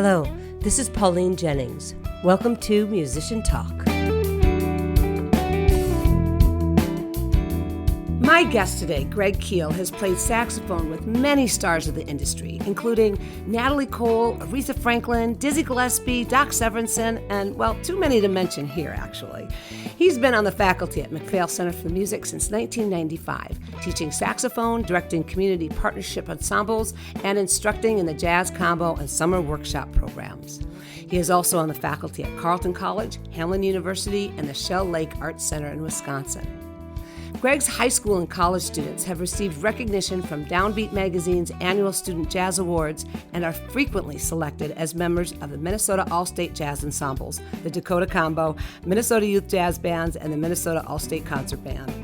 Hello, this is Pauline Jennings. Welcome to Musician Talk. My guest today, Greg Keel, has played saxophone with many stars of the industry, including Natalie Cole, Aretha Franklin, Dizzy Gillespie, Doc Severinson, and, well, too many to mention here, actually. He's been on the faculty at MacPhail Center for Music since 1995, teaching saxophone, directing community partnership ensembles, and instructing in the Jazz Combo and summer workshop programs. He is also on the faculty at Carleton College, Hamline University, and the Shell Lake Arts Center in Wisconsin. Greg's high school and college students have received recognition from Downbeat Magazine's annual Student Jazz Awards and are frequently selected as members of the Minnesota All-State Jazz Ensembles, the Dakota Combo, Minnesota Youth Jazz Bands, and the Minnesota All-State Concert Band.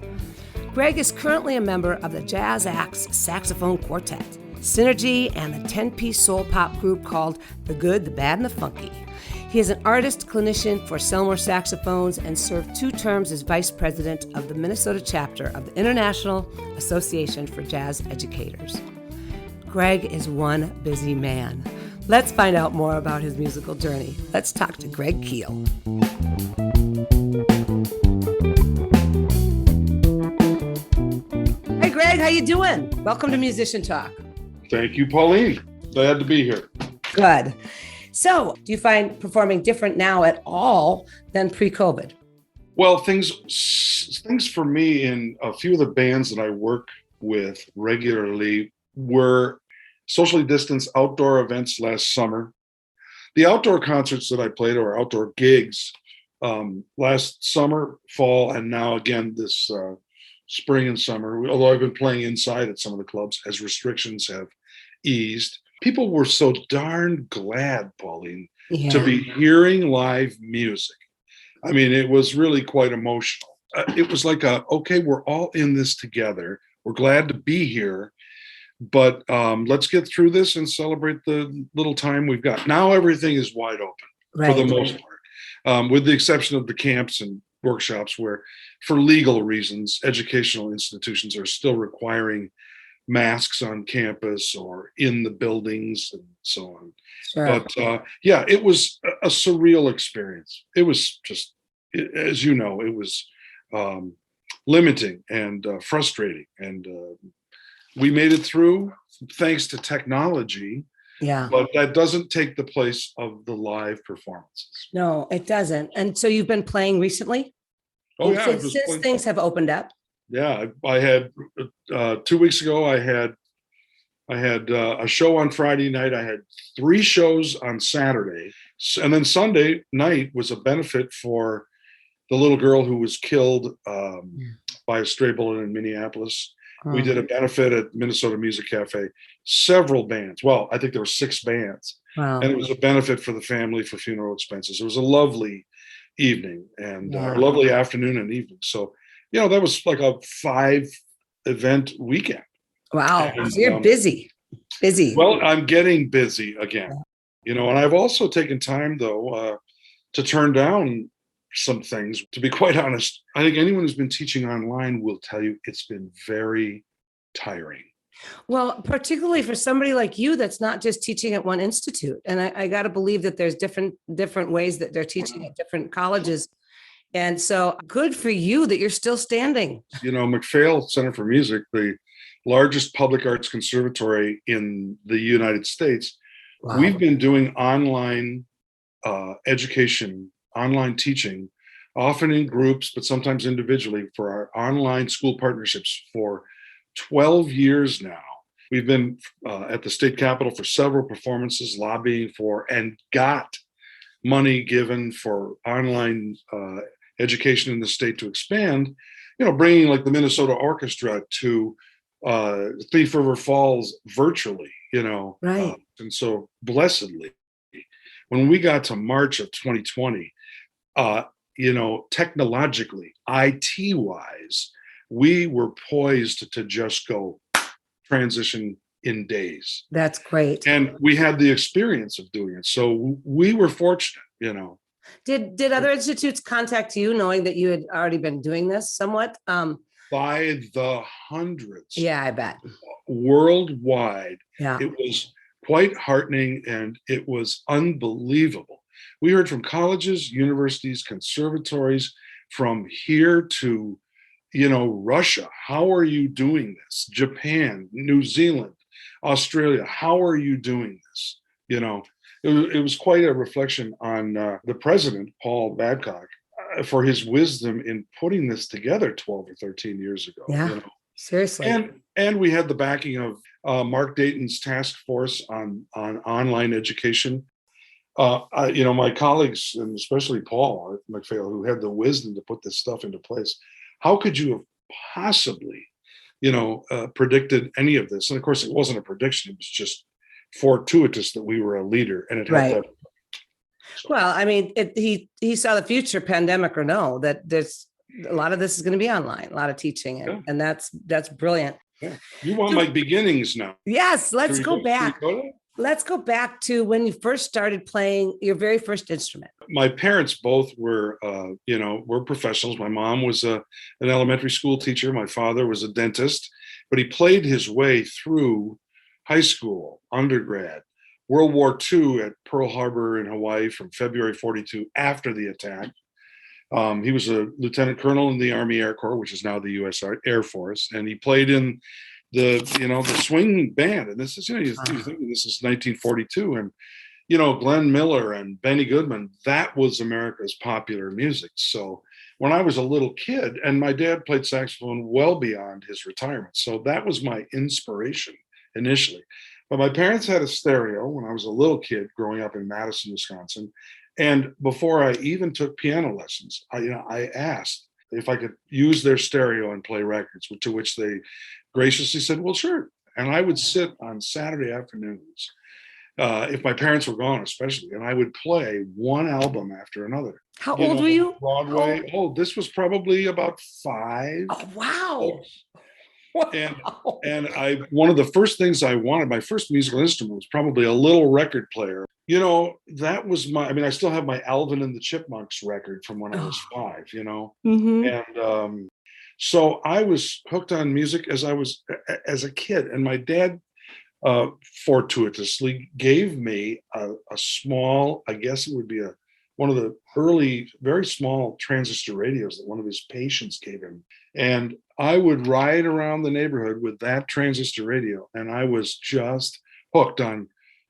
Greg is currently a member of the JAZZAX Saxophone Quartet, Synergy, and the 10-piece soul pop group called The Good, the Bad, and the Funky. He is an artist clinician for Selmer Saxophones and served 2 terms as vice president of the Minnesota chapter of the International Association for Jazz Educators. Greg is one busy man. Let's find out more about his musical journey. Let's talk to Greg Keel. Hey, Greg, how you doing? Welcome to Musician Talk. Thank you, Pauline. Glad to be here. Good. So, do you find performing different now at all than pre-COVID? Well, things for me in a few of the bands that I work with regularly were socially distanced outdoor events last summer. The outdoor concerts that I played or outdoor gigs last summer, fall, and now again this spring and summer, although I've been playing inside at some of the clubs as restrictions have eased. People were so darn glad, Pauline, to be hearing live music. I mean, it was really quite emotional. It was like okay, we're all in this together. We're glad to be here, but let's get through this and celebrate the little time we've got. Now everything is wide open for the most part, with the exception of the camps and workshops where, for legal reasons, educational institutions are still requiring masks on campus or in the buildings and so on. Sure. But it was a surreal experience. It was just, as you know, it was limiting and frustrating. And we made it through thanks to technology. Yeah. But that doesn't take the place of the live performances. No, it doesn't. And so you've been playing recently? Oh, yeah. Since things have opened up? Yeah, I had 2 weeks ago. I had a show on Friday night. I had 3 shows on Saturday, and then Sunday night was a benefit for the little girl who was killed by a stray bullet in Minneapolis. We did a benefit at Minnesota Music Cafe. Several bands. Well, I think there were 6 bands, and it was a benefit for the family for funeral expenses. It was a lovely evening and a lovely afternoon and evening. So, you know, that was like a 5-event weekend. Wow. And, so you're busy. Well, I'm getting busy again, you know, and I've also taken time, though, to turn down some things. To be quite honest, I think anyone who's been teaching online will tell you it's been very tiring. Well, particularly for somebody like you that's not just teaching at one institute. And I got to believe that there's different ways that they're teaching at different colleges. And so good for you that you're still standing. You know, MacPhail Center for Music, the largest public arts conservatory in the United States, we've been doing online education, online teaching, often in groups, but sometimes individually for our online school partnerships for 12 years now. We've been at the state capitol for several performances, lobbying for and got money given for online education in the state to expand, you know, bringing like the Minnesota Orchestra to Thief River Falls virtually, you know. Right. And so blessedly, when we got to March of 2020, you know, technologically, IT-wise, we were poised to just go transition in days. That's great. And we had the experience of doing it. So we were fortunate, you know. Did other institutes contact you knowing that you had already been doing this somewhat? By the hundreds. Yeah, I bet. Worldwide. Yeah. It was quite heartening, and it was unbelievable. We heard from colleges, universities, conservatories, from here to, Russia. How are you doing this? Japan, New Zealand, Australia. How are you doing this? It was quite a reflection on the president, Paul Babcock, for his wisdom in putting this together 12 or 13 years ago. Yeah, seriously. And we had the backing of Mark Dayton's task force on online education. My colleagues, and especially Paul at MacPhail, who had the wisdom to put this stuff into place. How could you have possibly, predicted any of this? And of course, it wasn't a prediction. It was just fortuitous that we were a leader, and it had that. So. Well, I mean, he saw the future, pandemic or no, that there's a lot of this is going to be online, a lot of teaching, and that's brilliant. Yeah. You want my beginnings now? Yes, let's go back. Let's go back to when you first started playing your very first instrument. My parents both were professionals. My mom was an elementary school teacher. My father was a dentist, but he played his way through high school, undergrad, World War II at Pearl Harbor in Hawaii from February 42 after the attack. He was a lieutenant colonel in the Army Air Corps, which is now the U.S. Air Force, and he played in the swing band. And this is, you think this is 1942, and Glenn Miller and Benny Goodman, that was America's popular music. So when I was a little kid, and my dad played saxophone well beyond his retirement, so that was my inspiration initially. But my parents had a stereo when I was a little kid growing up in Madison, Wisconsin. And before I even took piano lessons, I asked if I could use their stereo and play records, to which they graciously said, well, sure. And I would sit on Saturday afternoons, if my parents were gone especially, and I would play one album after another. How old were you? Broadway. This was probably about 5. Oh, wow. Wow. And one of the first things I wanted, my first musical instrument was probably a little record player. That was I still have my Alvin and the Chipmunks record from when I was 5, Mm-hmm. And so I was hooked on music as a kid. And my dad fortuitously gave me a small, I guess it would be one of the early, very small transistor radios that one of his patients gave him. And I would ride around the neighborhood with that transistor radio, and I was just hooked on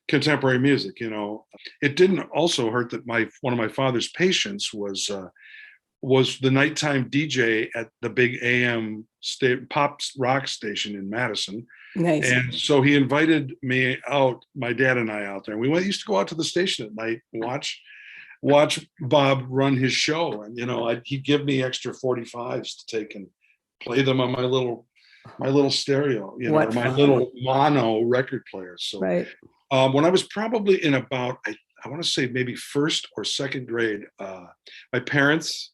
contemporary music. It didn't also hurt that one of my father's patients was the nighttime DJ at the big AM pop rock station in Madison. Nice. And so he invited me out, my dad and I out there. And we used to go out to the station at night and watch Bob run his show. And, he'd give me extra 45s to take and play them on my little stereo, my little mono record player. So right. When I was probably in about, I want to say maybe first or second grade, my parents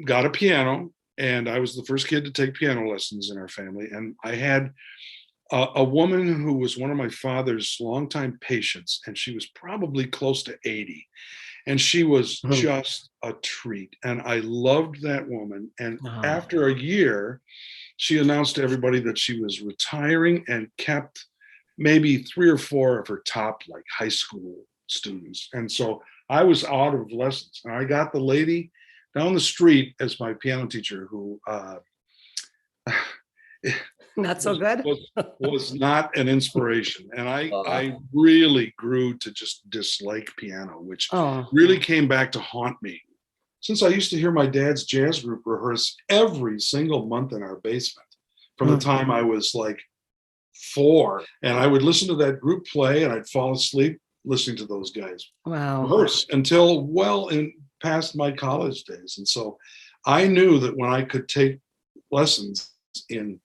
got a piano, and I was the first kid to take piano lessons in our family. And I had a woman who was one of my father's longtime patients, and she was probably close to 80. And she was just a treat. And I loved that woman. And after a year, she announced to everybody that she was retiring and kept maybe 3 or 4 of her top high school students. And so I was out of lessons, and I got the lady down the street as my piano teacher who not so good was not an inspiration. And I really grew to just dislike piano, which really came back to haunt me. Since I used to hear my dad's jazz group rehearse every single month in our basement from the time I was 4, and I would listen to that group play, and I'd fall asleep listening to those guys rehearse until well in past my college days. And so I knew that when I could take lessons in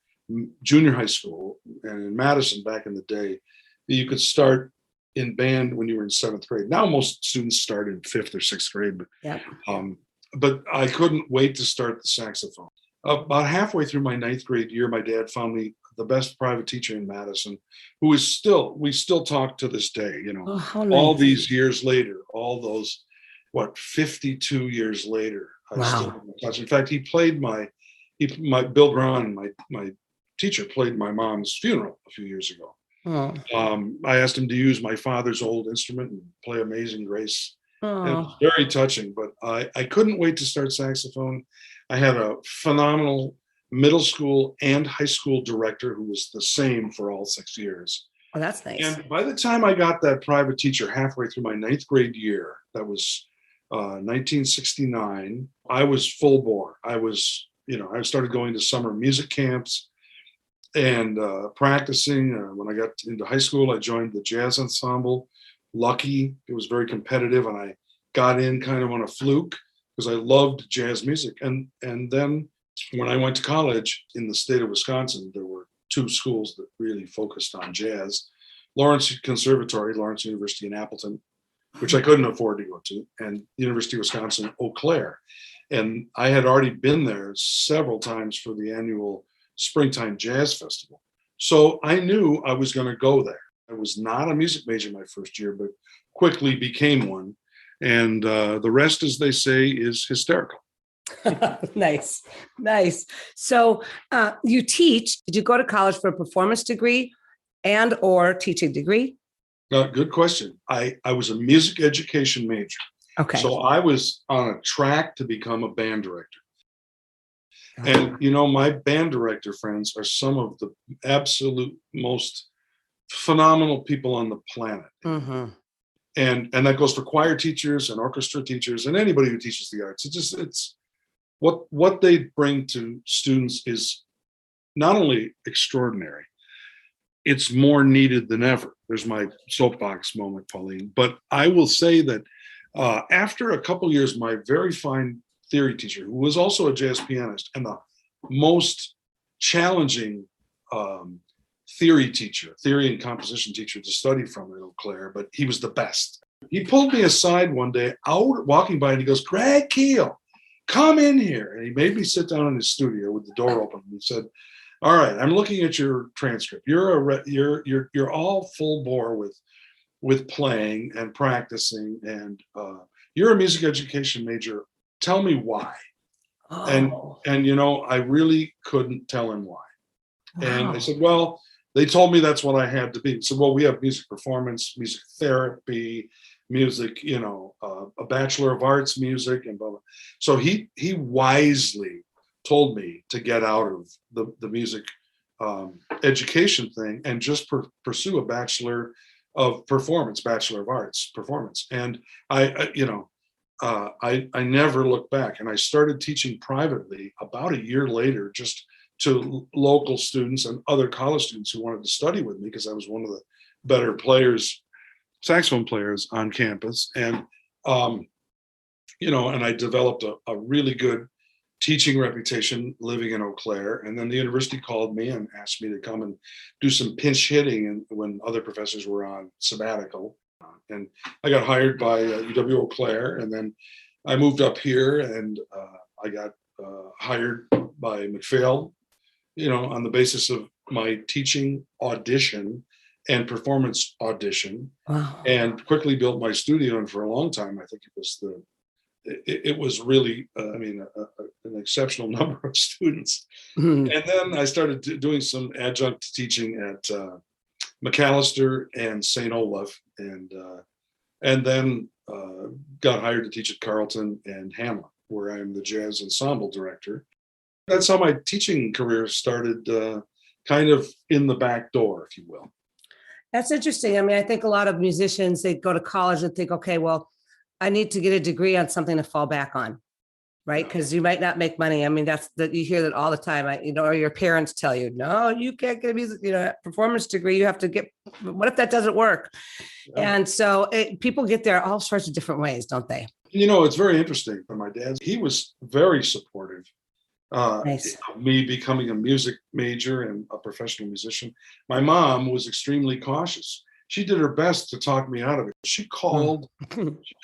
junior high school and in Madison back in the day, you could start in band when you were in 7th grade. Now most students start in 5th or 6th grade, but I couldn't wait to start the saxophone. About halfway through my 9th grade year, my dad found me the best private teacher in Madison, we still talk to this day, all these years later, all those, 52 years later, I still have in touch. In fact, he played my Bill Grahn, my teacher, played my mom's funeral a few years ago. Oh. I asked him to use my father's old instrument and play Amazing Grace. And it was Oh. very touching, but I couldn't wait to start saxophone. I had a phenomenal middle school and high school director who was the same for all 6 years. Oh, that's nice. And by the time I got that private teacher halfway through my ninth grade year, that was 1969, I was full bore. I started going to summer music camps and practicing. When I got into high school, I joined the jazz ensemble. Lucky, it was very competitive, and I got in kind of on a fluke because I loved jazz music. And then when I went to college in the state of Wisconsin, there were two schools that really focused on jazz: Lawrence Conservatory, Lawrence University in Appleton, which I couldn't afford to go to, and University of Wisconsin, Eau Claire. And I had already been there several times for the annual Springtime Jazz Festival. So I knew I was going to go there. I was not a music major my first year, but quickly became one. And the rest, as they say, is hysterical. Nice. So you teach. Did you go to college for a performance degree and or teaching degree? Good question. I was a music education major. Okay. So I was on a track to become a band director. And, my band director friends are some of the absolute most phenomenal people on the planet. Mm-hmm. And that goes for choir teachers and orchestra teachers and anybody who teaches the arts. It's what they bring to students is not only extraordinary, it's more needed than ever. There's my soapbox moment, Pauline. But I will say that after a couple years, my very fine theory teacher, who was also a jazz pianist and the most challenging theory and composition teacher to study from at Eau Claire, but he was the best. He pulled me aside one day, out walking by, and he goes, "Greg Keel, come in here." And he made me sit down in his studio with the door open. And he said, "All right, I'm looking at your transcript. You're all full bore with playing and practicing, and you're a music education major. Tell me why." Oh. And I really couldn't tell him why. Wow. And I said, "Well, they told me that's what I had to be." So, well, we have music performance, music therapy, music, a Bachelor of Arts music, and blah, blah. So he wisely told me to get out of the music education thing and just pursue a Bachelor of Performance, Bachelor of Arts performance. And I never looked back. And I started teaching privately about a year later, just to local students and other college students who wanted to study with me, because I was one of the better saxophone players on campus. And, and I developed a really good teaching reputation living in Eau Claire. And then the university called me and asked me to come and do some pinch hitting when other professors were on sabbatical. And I got hired by UW Eau Claire, and then I moved up here, and I got hired by MacPhail, on the basis of my teaching audition and performance audition. Wow. And quickly built my studio. And for a long time, I think it was really, an exceptional number of students. Mm-hmm. And then I started doing some adjunct teaching at Macalester and St. Olaf, and then got hired to teach at Carleton and Hamline, where I'm the jazz ensemble director. That's how my teaching career started, kind of in the back door, if you will. That's interesting. I think a lot of musicians, they go to college and think, okay, well, I need to get a degree on something to fall back on, right? Because you might not make money. That's that you hear that all the time. Or your parents tell you, no, you can't get a music, performance degree. You have to get. What if that doesn't work? Yeah. And so people get there all sorts of different ways, don't they? It's very interesting. For my dad, he was very supportive. Nice. Me becoming a music major and a professional musician. My mom was extremely cautious. She did her best to talk me out of it. She called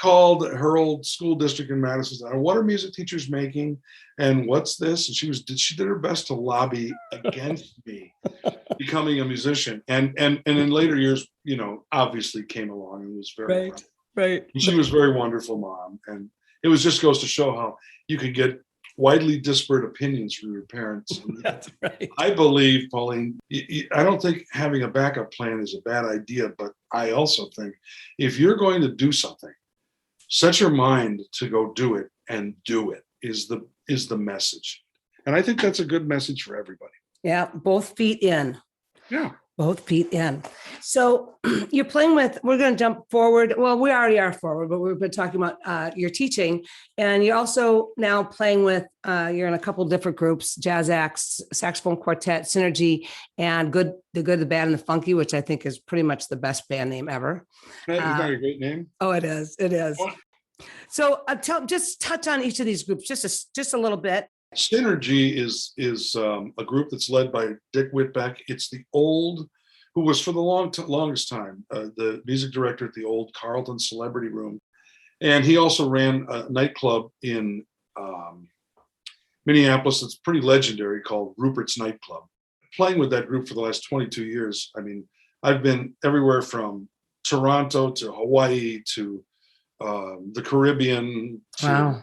her old school district in Madison. What are music teachers making? And what's this? And she did her best to lobby against me becoming a musician. And in later years, obviously came along and was very right. She was a very wonderful mom. And it just goes to show how you could get widely disparate opinions from your parents. That's right. I believe, Pauline, I don't think having a backup plan is a bad idea, but I also think if you're going to do something, set your mind to go do it, and do it is the message. And I think that's a good message for everybody. Yeah, both feet in. Yeah. Both feet in. So you're playing with, we're going to jump forward. Well, we already are forward, but we've been talking about your teaching. And you're also now playing with, you're in a couple different groups, JAZZAX Saxophone Quartet, Synergy, and the Good, the Bad, and the Funky, which I think is pretty much the best band name ever. Isn't that a great name? Oh, it is. It is. So just touch on each of these groups just a little bit. Synergy is a group that's led by Dick Whitbeck. It's who was for the longest time the music director at the old Carleton Celebrity Room, and he also ran a nightclub in Minneapolis that's pretty legendary called Rupert's Nightclub. Playing with that group for the last 22 years, I mean, I've been everywhere from Toronto to Hawaii to the Caribbean, to,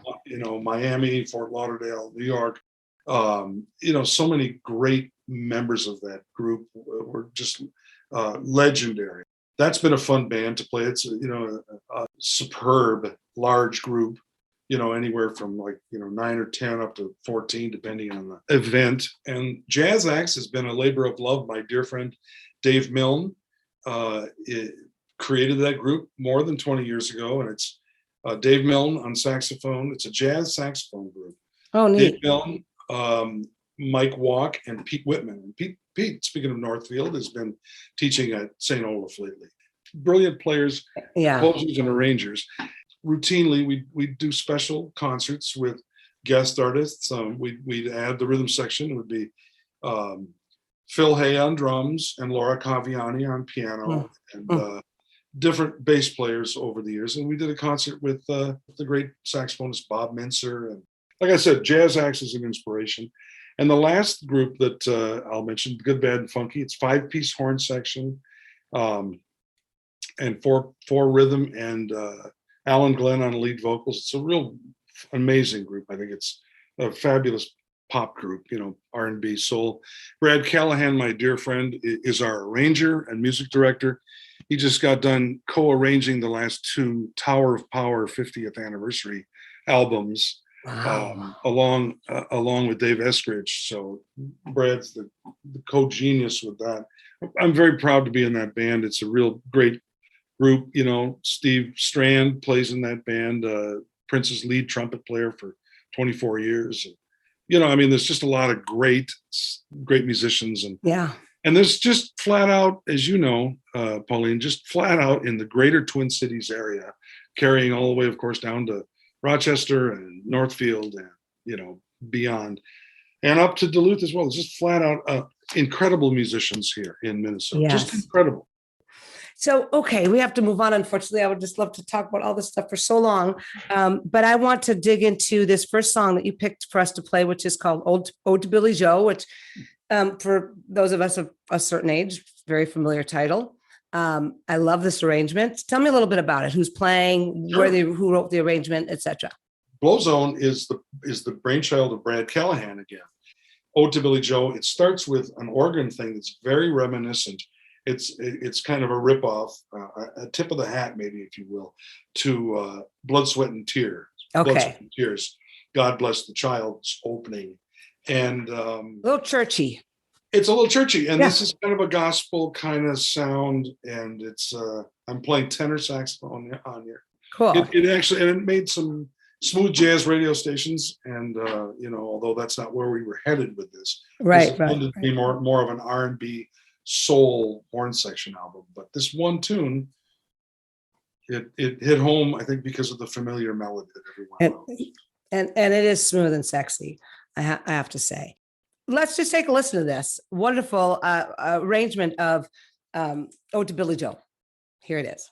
Miami, Fort Lauderdale, New York. So many great members of that group were just legendary. That's been a fun band to play. It's a superb, large group. Anywhere from 9 or 10 up to 14, depending on the event. And JAZZAX has been a labor of love. My dear friend Dave Milne created that group more than 20 years ago, and it's Dave Milne on saxophone. It's a jazz saxophone group. Oh, neat. Dave Milne, Mike Walk, and Pete Whitman. And Pete, speaking of Northfield, has been teaching at St. Olaf lately. Brilliant players, composers, and arrangers. Routinely, we do special concerts with guest artists. We'd add the rhythm section. It would be Phil Hay on drums and Laura Caviani on piano, and different bass players over the years. And we did a concert with the great saxophonist Bob Mincer. And like I said, JAZZAX is an inspiration. And the last group that I'll mention, Good, Bad, and Funky, it's 5-piece horn section and four rhythm, and Alan Glenn on lead vocals. It's a real amazing group. I think it's a fabulous pop group, R&B, soul. Brad Callahan, my dear friend, is our arranger and music director. He just got done co-arranging the last two Tower of Power 50th anniversary albums, along with Dave Eskridge. So Brad's the co-genius with that. I'm very proud to be in that band. It's a real great group. Steve Strand plays in that band, Prince's lead trumpet player for 24 years. There's just a lot of great musicians, and there's just flat out, as Pauline, just flat out in the greater Twin Cities area, carrying all the way, of course, down to Rochester and Northfield and, beyond, and up to Duluth as well. It's just flat out incredible musicians here in Minnesota. Yes. Just incredible. So, okay, we have to move on. Unfortunately, I would just love to talk about all this stuff for so long. But I want to dig into this first song that you picked for us to play, which is called Ode to Billy Joe, which for those of us of a certain age, very familiar title. I love this arrangement. Tell me a little bit about it. Who's playing, Sure. Who wrote the arrangement, etc. Blow Zone is the brainchild of Brad Callahan again. Ode to Billy Joe. It starts with an organ thing that's very reminiscent. It's kind of a ripoff, a tip of the hat, maybe, if you will, to Blood, Sweat, and Tears. Okay. Blood, Sweat, and Tears. God Bless the Child's opening. And a little churchy. It's a little churchy. And This is kind of a gospel kind of sound. And it's I'm playing tenor saxophone on here. Cool. It made some smooth jazz radio stations. And, although that's not where we were headed with this. Right. To be more of an R&B soul horn section album, but this one tune, it hit home, I think, because of the familiar melody that everyone knows. And it is smooth and sexy, I have to say. Let's just take a listen to this wonderful arrangement of Ode to Billy Joe. Here it is.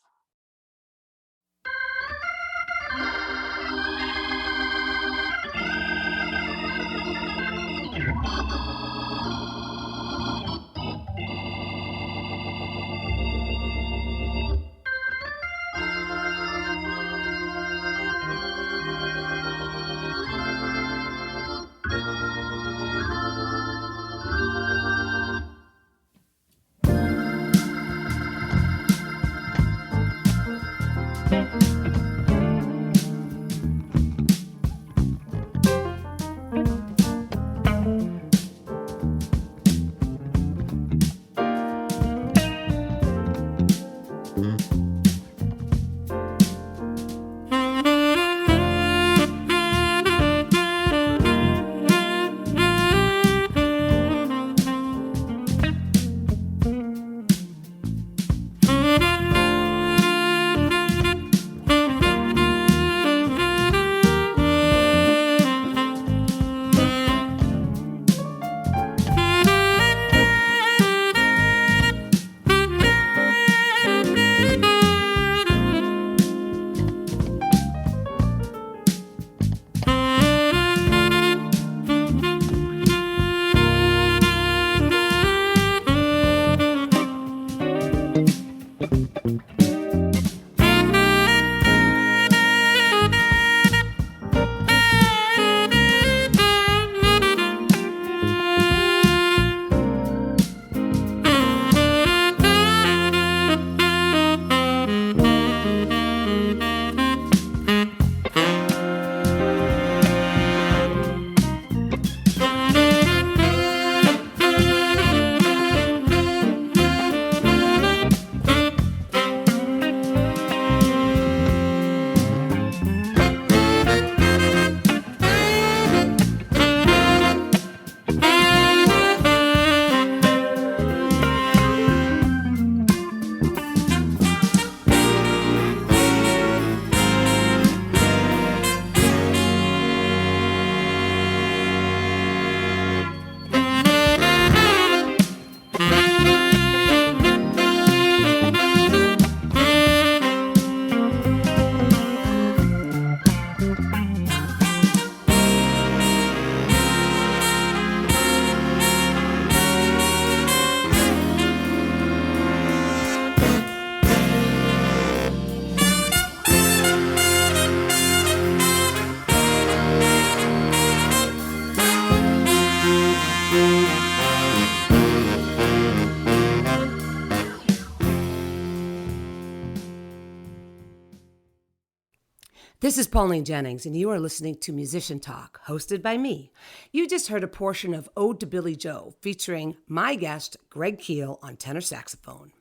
This is Pauline Jennings, and you are listening to Musician Talk, hosted by me. You just heard a portion of Ode to Billy Joe, featuring my guest, Greg Keel, on tenor saxophone.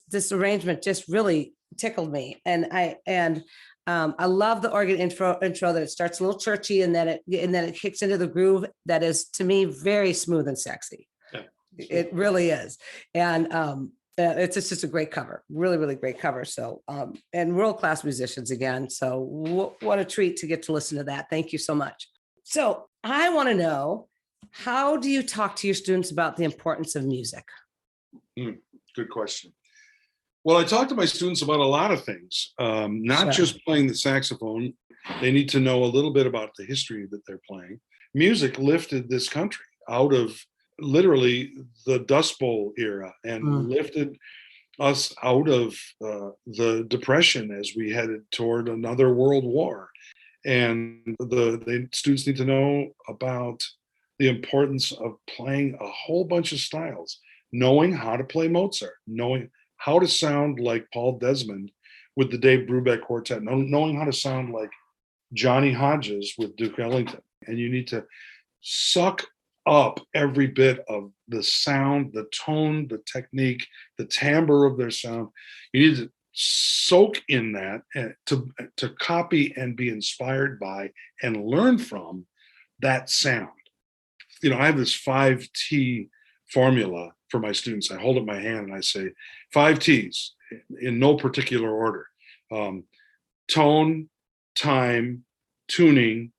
This arrangement just really tickled me, and I love the organ intro that it starts a little churchy, and then it kicks into the groove that is, to me, very smooth and sexy. Yeah, it really is, and it's just a great cover, really, really great cover. So, and world-class musicians again. So what a treat to get to listen to that. Thank you so much. So I want to know, how do you talk to your students about the importance of music? Good question. Well, I talk to my students about a lot of things, not just playing the saxophone. They need to know a little bit about the history that they're playing. Music lifted this country out of literally the Dust Bowl era and lifted us out of the Depression as we headed toward another world war. And the students need to know about the importance of playing a whole bunch of styles, knowing how to play Mozart, knowing how to sound like Paul Desmond with the Dave Brubeck Quartet, knowing how to sound like Johnny Hodges with Duke Ellington. And you need to suck up every bit of the sound, the tone, the technique, the timbre of their sound. You need to soak in that and to copy and be inspired by and learn from that sound. You know, I have this 5T formula for my students. I hold up my hand and I say 5 T's in no particular order: tone, time, tuning,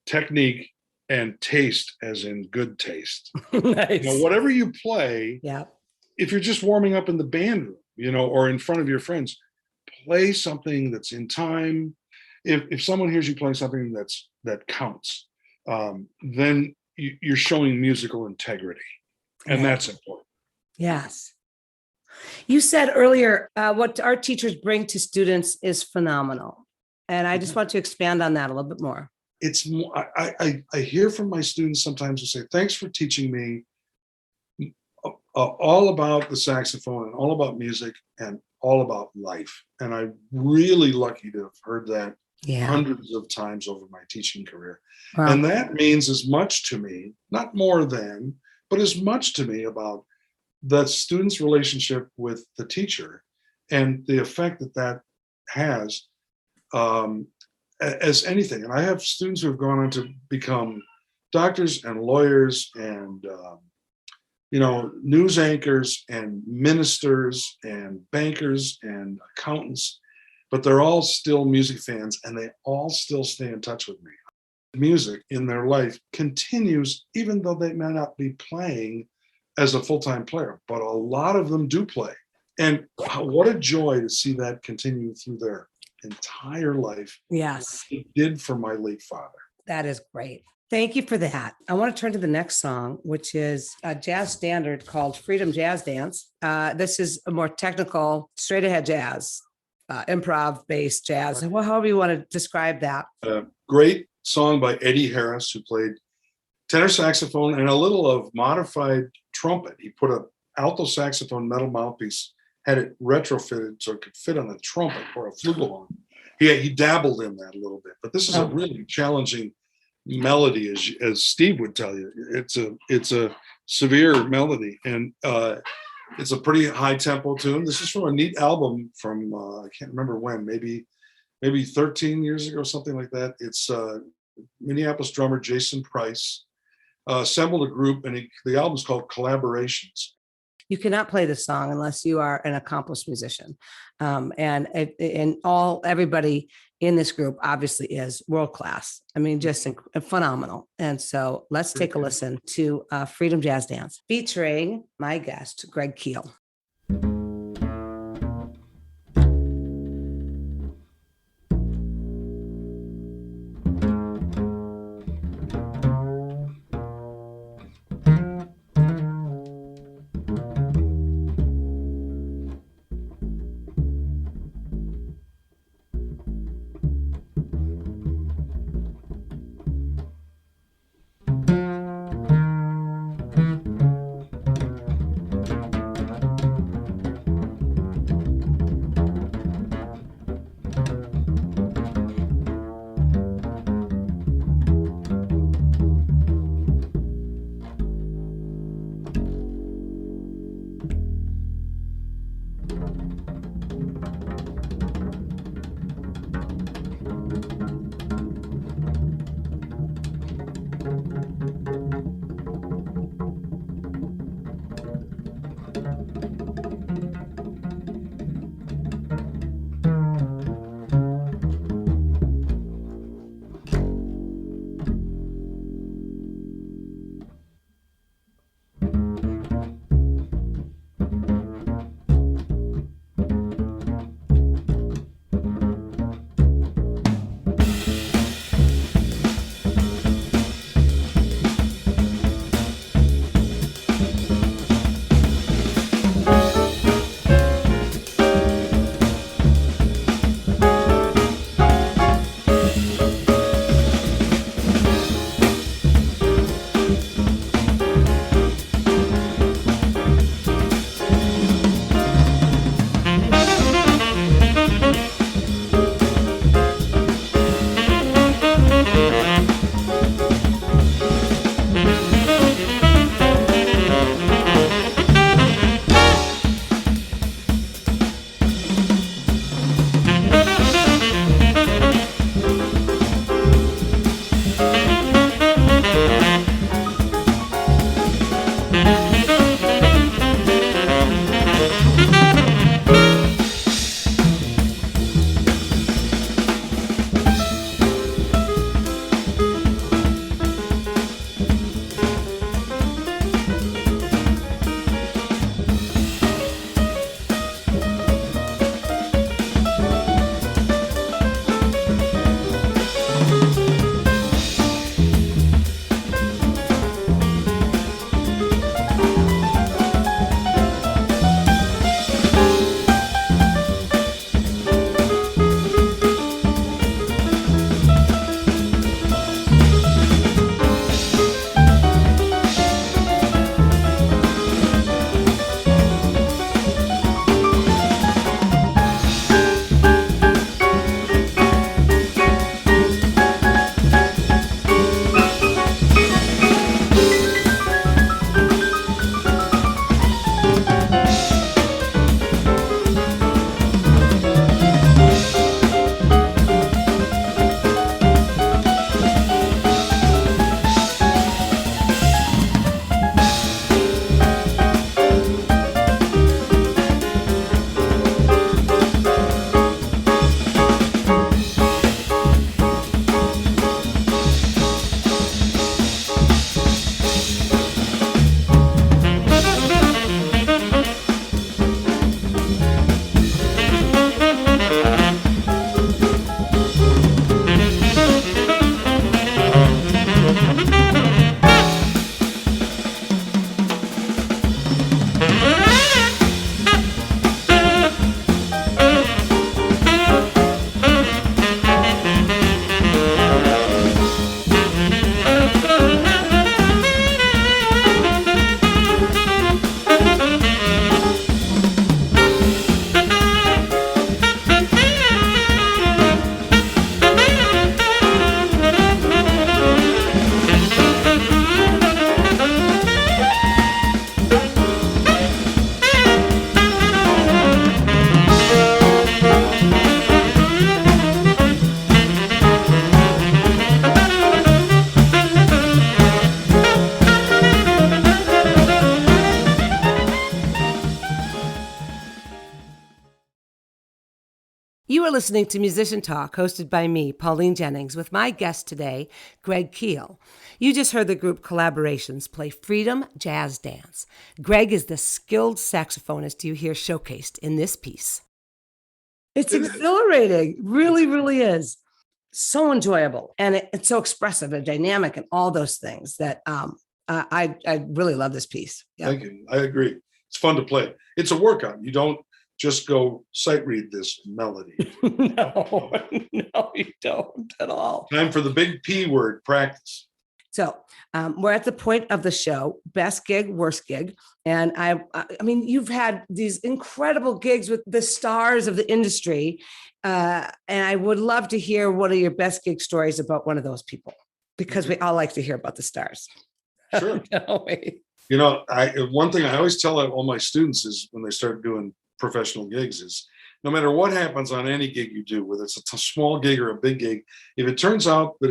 technique, and taste, as in good taste. Nice. You know, whatever you play, yeah. If you're just warming up in the band room, you know, or in front of your friends, play something that's in time. If someone hears you playing something that counts, then you're showing musical integrity, and that's important. Yes. You said earlier, what our teachers bring to students is phenomenal. And I just want to expand on that a little bit more. It's I hear from my students sometimes who say, thanks for teaching me all about the saxophone and all about music and all about life. And I'm really lucky to have heard that hundreds of times over my teaching career. Wow. And that means as much to me, not more than, but as much to me about the student's relationship with the teacher and the effect that has as anything. And I have students who have gone on to become doctors and lawyers and news anchors and ministers and bankers and accountants, but they're all still music fans and they all still stay in touch with me. Music in their life continues, even though they may not be playing as a full-time player, but a lot of them do play. And what a joy to see that continue through their entire life. Yes. It did for my late father. That is great. Thank you for that. I want to turn to the next song, which is a jazz standard called Freedom Jazz Dance. This is a more technical, straight ahead jazz, improv-based jazz. However you want to describe that. Great song by Eddie Harris, who played tenor saxophone and a little of modified trumpet. He put a alto saxophone metal mouthpiece, had it retrofitted so it could fit on a trumpet or a flugelhorn. He dabbled in that a little bit, but this is a really challenging melody, as Steve would tell you. It's a severe melody, and it's a pretty high tempo tune. This is from a neat album from I can't remember when, maybe 13 years ago, something like that. It's Minneapolis drummer Jason Price assembled a group, and the album's called Collaborations. You cannot play this song unless you are an accomplished musician, and everybody in this group obviously is world class. I mean, just phenomenal. And so let's take a listen to Freedom Jazz Dance featuring my guest, Greg Keel. You are listening to Musician Talk, hosted by me, Pauline Jennings, with my guest today, Greg Keel. You just heard the group Collaborations play Freedom Jazz Dance. Greg is the skilled saxophonist you hear showcased in this piece. It's exhilarating. Really, really is. So enjoyable. And it's so expressive and dynamic and all those things that I really love this piece. Yeah. Thank you. I agree. It's fun to play. It's a workout. You don't just go sight read this melody. No, you don't at all. Time for the big P word, practice. So we're at the point of the show, best gig, worst gig. And I mean, you've had these incredible gigs with the stars of the industry. And I would love to hear one of your best gig stories about one of those people, because we all like to hear about the stars. Sure. You know, one thing I always tell all my students is when they start doing professional gigs is no matter what happens on any gig you do, whether it's a small gig or a big gig, if it turns out that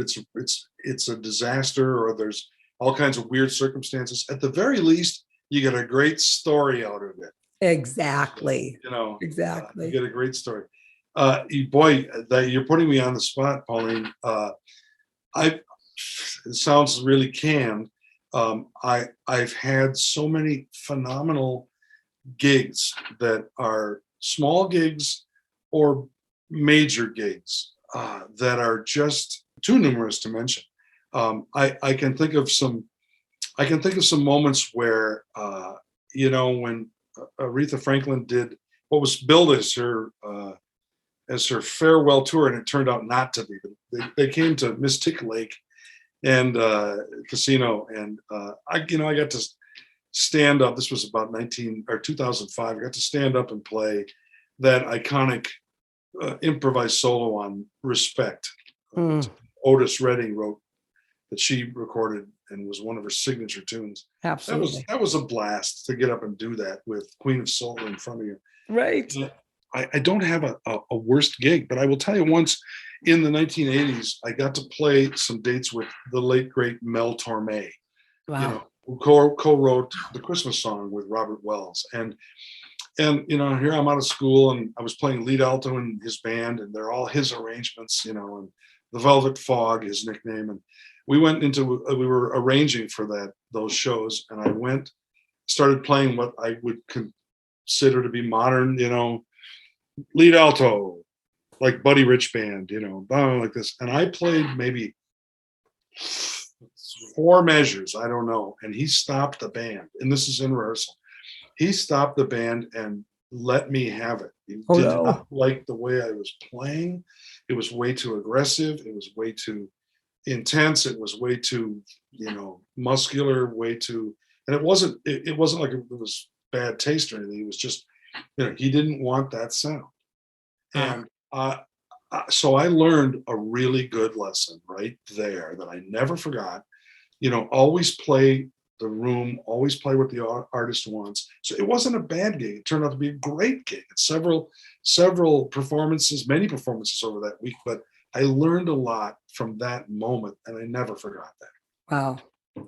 it's a disaster or there's all kinds of weird circumstances, at the very least, you get a great story out of it. Exactly. You get a great story. That you're putting me on the spot, Pauline. It sounds really canned. I've had so many phenomenal gigs that are small gigs or major gigs that are just too numerous to mention. I can think of some moments where when Aretha Franklin did what was billed as her farewell tour, and it turned out not to be. They came to Mystic Lake and casino, and I got to stand up. This was about 2005. I got to stand up and play that iconic improvised solo on Respect. Otis Redding wrote that she recorded and was one of her signature tunes. Absolutely. That was a blast to get up and do that with Queen of Soul in front of you. Right. I don't have a worst gig, but I will tell you, once in the 1980s, I got to play some dates with the late, great Mel Torme. Wow. Who co-wrote the Christmas song with Robert Wells. And here I'm out of school, and I was playing lead alto in his band, and they're all his arrangements, and the Velvet Fog, his nickname. And we were arranging for those shows, and I started playing what I would consider to be modern, lead alto, like Buddy Rich band, like this. And I played maybe 4 measures, I don't know. And he stopped the band, and this is in rehearsal. He stopped the band and let me have it. He did not like the way I was playing. It was way too aggressive. It was way too intense. It was way too, muscular, and it wasn't like it was bad taste or anything. It was just, he didn't want that sound. And so I learned a really good lesson right there that I never forgot. Always play the room, always play what the artist wants. So it wasn't a bad gig. It turned out to be a great gig. Several performances, many performances over that week, but I learned a lot from that moment, and I never forgot that. Wow.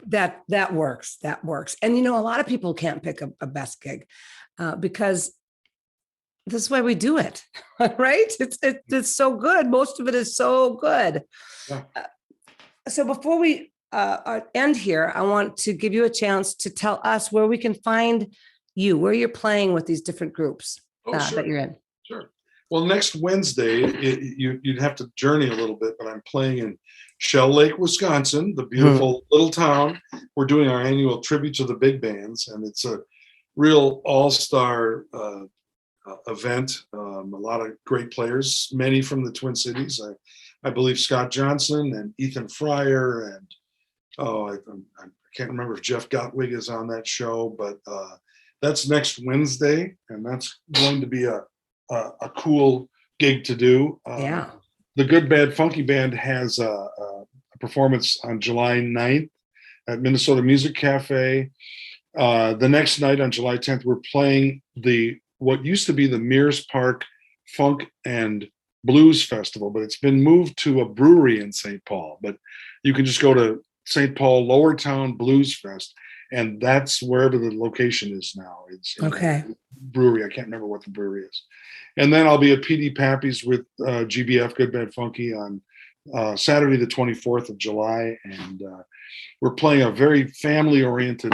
That works. That works. And, a lot of people can't pick a best gig because this is why we do it, right? It's so good. Most of it is so good. Yeah. So before we end here, I want to give you a chance to tell us where we can find you, where you're playing with these different groups that you're in. Sure. Well, next Wednesday, you'd have to journey a little bit, but I'm playing in Shell Lake, Wisconsin, the beautiful little town. We're doing our annual tribute to the big bands, and it's a real all-star event. A lot of great players, many from the Twin Cities. I believe Scott Johnson and Ethan Fryer, and I can't remember if Jeff Gottwig is on that show, but that's next Wednesday, and that's going to be a cool gig to do. Yeah. The Good Bad Funky Band has a performance on July 9th at Minnesota Music Cafe. The next night on July 10th, we're playing what used to be the Mears Park Funk and Blues Festival, but it's been moved to a brewery in St. Paul. But you can just go to St. Paul Lower Town Blues Fest, and that's wherever the location is now. It's okay. Brewery. I can't remember what the brewery is. And then I'll be at PD Pappy's with GBF, Good Bad Funky, on Saturday the 24th of July. And we're playing a very family-oriented,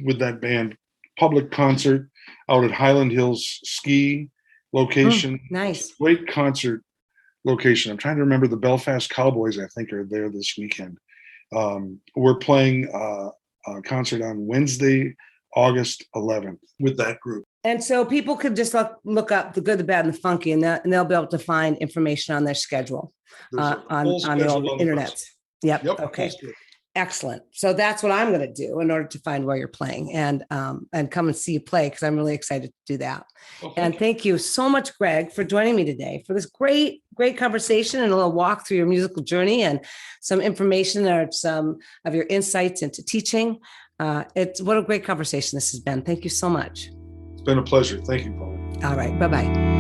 with that band, public concert out at Highland Hills Ski location. Nice. Great concert location. I'm trying to remember. The Belfast Cowboys, I think, are there this weekend. We're playing a concert on Wednesday, August 11th with that group. And so people could just look up the Good, the Bad, and the Funky, and they'll be able to find information on their schedule on the old internet. Yep. Okay. Excellent. So that's what I'm going to do in order to find where you're playing and come and see you play, because I'm really excited to do that. And thank you so much, Greg, for joining me today for this great conversation and a little walk through your musical journey and some information or some of your insights into teaching. What a great conversation this has been. Thank you so much. It's been a pleasure. Thank you, Pauline. All right. Bye-bye.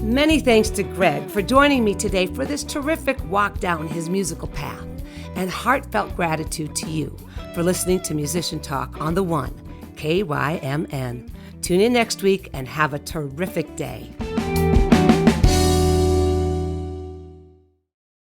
Many thanks to Greg for joining me today for this terrific walk down his musical path, and heartfelt gratitude to you for listening to Musician Talk on The One, KYMN. Tune in next week and have a terrific day.